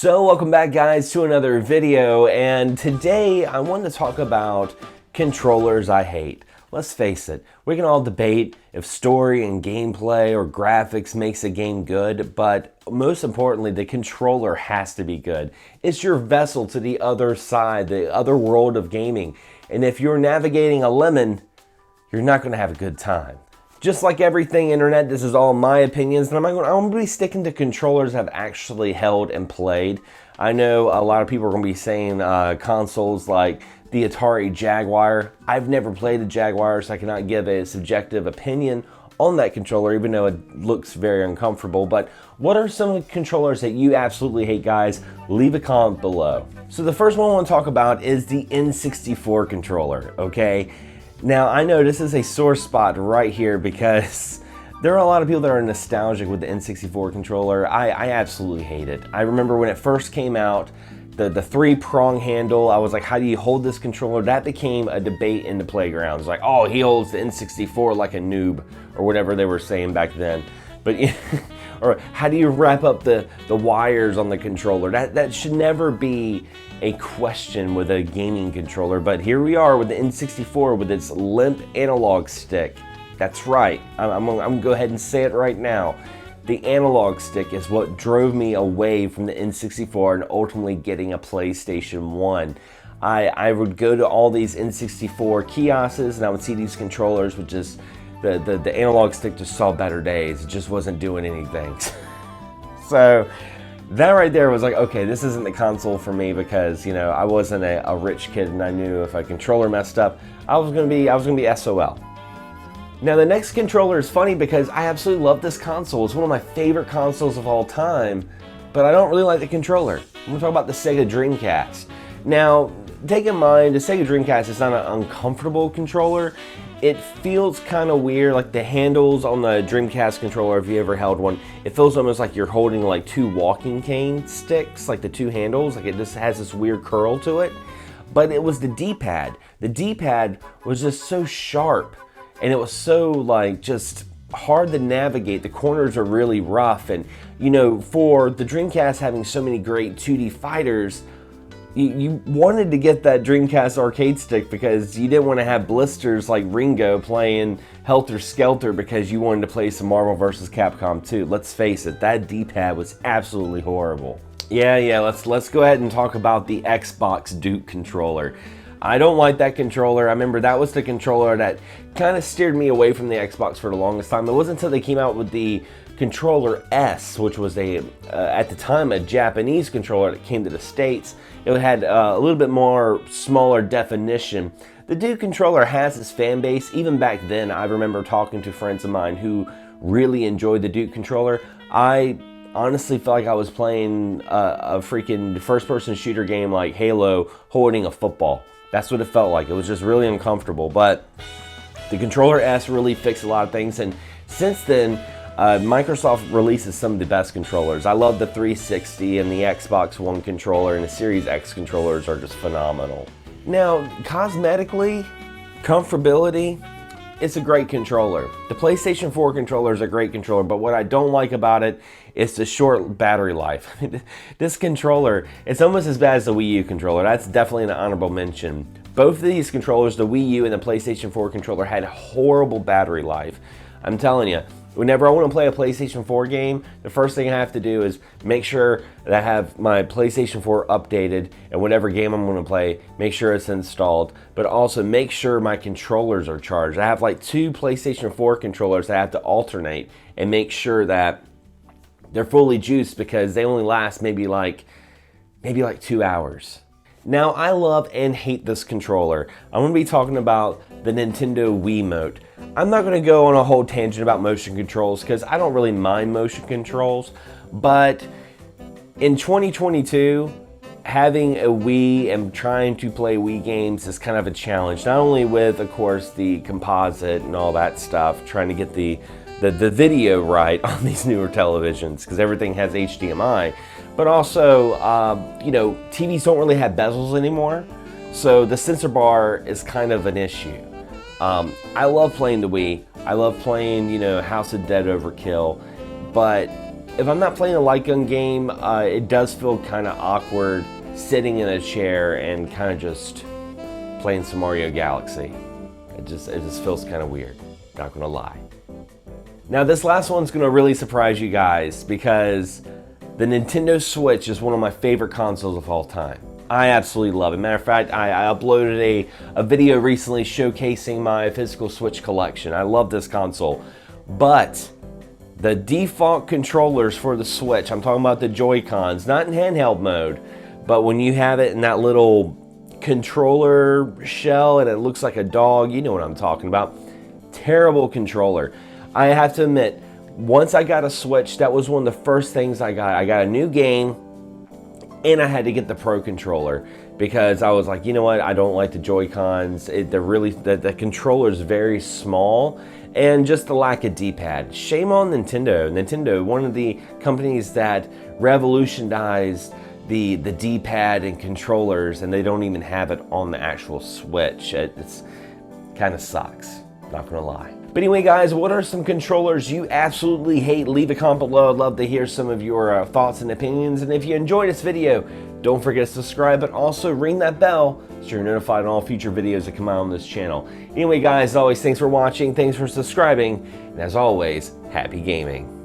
So welcome back guys to another video, and today I want to talk about controllers I hate. Let's face it, we can all debate if story and gameplay or graphics makes a game good, but most importantly, the controller has to be good. It's your vessel to the other side, the other world of gaming. And if you're navigating a lemon, you're not going to have a good time. Just like everything internet, this is all my opinions, and I'm going to be sticking to controllers I've actually held and played. I know a lot of people are going to be saying consoles like the Atari Jaguar. I've never played a Jaguar, so I cannot give a subjective opinion on that controller, even though it looks very uncomfortable. But what are some of the controllers that you absolutely hate, guys? Leave a comment below. So the first one I want to talk about is the N64 controller, okay? Now, I know this is a sore spot right here because there are a lot of people that are nostalgic with the N64 controller. I absolutely hate it. I remember when it first came out, the three-prong handle, I was like, how do you hold this controller? That became a debate in the playgrounds. Like, oh, he holds the N64 like a noob, or whatever they were saying back then. But or how do you wrap up the wires on the controller? That should never be a question with a gaming controller, but here we are with the N64 with its limp analog stick. That's right, I'm gonna go ahead and say it right now. The analog stick is what drove me away from the N64 and ultimately getting a PlayStation 1. I would go to all these N64 kiosks and I would see these controllers with just the analog stick just saw better days. It just wasn't doing anything. So that right there was like, okay, this isn't the console for me because, you know, I wasn't a rich kid and I knew if a controller messed up, I was gonna be SOL. Now the next controller is funny because I absolutely love this console. It's one of my favorite consoles of all time, but I don't really like the controller. I'm gonna talk about the Sega Dreamcast. Now, take in mind, the Sega Dreamcast is not an uncomfortable controller. It feels kind of weird, like the handles on the Dreamcast controller, if you ever held one, it feels almost like you're holding like two walking cane sticks, like the two handles, like it just has this weird curl to it. But it was the D-pad. The D-pad was just so sharp, and it was so like just hard to navigate. The corners are really rough, and you know, for the Dreamcast having so many great 2D fighters, you wanted to get that Dreamcast arcade stick because you didn't want to have blisters like Ringo playing Helter Skelter because you wanted to play some Marvel vs. Capcom 2. Let's face it, that D-pad was absolutely horrible. Yeah, let's go ahead and talk about the Xbox Duke controller. I don't like that controller. I remember that was the controller that kind of steered me away from the Xbox for the longest time. It wasn't until they came out with the controller S, which was at the time a Japanese controller that came to the States. It had a little bit more smaller definition. The Duke controller has its fan base. Even back then, I remember talking to friends of mine who really enjoyed the Duke controller. I honestly felt like I was playing a freaking first-person shooter game like Halo holding a football. That's what it felt like. It was just really uncomfortable. But the controller S really fixed a lot of things, and since then, Microsoft releases some of the best controllers. I love the 360 and the Xbox One controller, and the Series X controllers are just phenomenal. Now, cosmetically, comfortability, it's a great controller. The PlayStation 4 controller is a great controller, but what I don't like about it is the short battery life. This controller, it's almost as bad as the Wii U controller. That's definitely an honorable mention. Both of these controllers, the Wii U and the PlayStation 4 controller, had horrible battery life. I'm telling you, whenever I want to play a PlayStation 4 game, the first thing I have to do is make sure that I have my PlayStation 4 updated, and whatever game I'm going to play, make sure it's installed, but also make sure my controllers are charged. I have like two PlayStation 4 controllers that I have to alternate and make sure that they're fully juiced because they only last maybe like 2 hours. Now, I love and hate this controller. I'm going to be talking about the Nintendo Wiimote. I'm not going to go on a whole tangent about motion controls because I don't really mind motion controls, but in 2022, having a Wii and trying to play Wii games is kind of a challenge. Not only with, of course, the composite and all that stuff, trying to get the video right on these newer televisions because everything has HDMI, but also, you know, TVs don't really have bezels anymore, so the sensor bar is kind of an issue. I love playing the Wii. I love playing, you know, House of Dead Overkill, but if I'm not playing a light gun game, it does feel kind of awkward sitting in a chair and kind of just playing some Mario Galaxy. It just feels kind of weird, not gonna lie. Now this last one's gonna really surprise you guys because the Nintendo Switch is one of my favorite consoles of all time. I absolutely love it. Matter of fact, I uploaded a video recently showcasing my physical Switch collection. I love this console, but the default controllers for the Switch, I'm talking about the Joy-Cons, not in handheld mode, but when you have it in that little controller shell and it looks like a dog, you know what I'm talking about. Terrible controller. I have to admit, once I got a Switch, that was one of the first things I got. I got a new game and I had to get the Pro controller because I was like, you know what, I don't like the Joy-Cons. The controller is very small and just the lack of D-pad. Shame on Nintendo. Nintendo, one of the companies that revolutionized the D-pad and controllers, and they don't even have it on the actual Switch. It's kind of sucks, not gonna lie. But anyway guys, what are some controllers you absolutely hate? Leave a comment below. I'd love to hear some of your thoughts and opinions. And if you enjoyed this video, don't forget to subscribe, but also ring that bell so you're notified on all future videos that come out on this channel. Anyway guys, as always, thanks for watching, thanks for subscribing, and as always, happy gaming.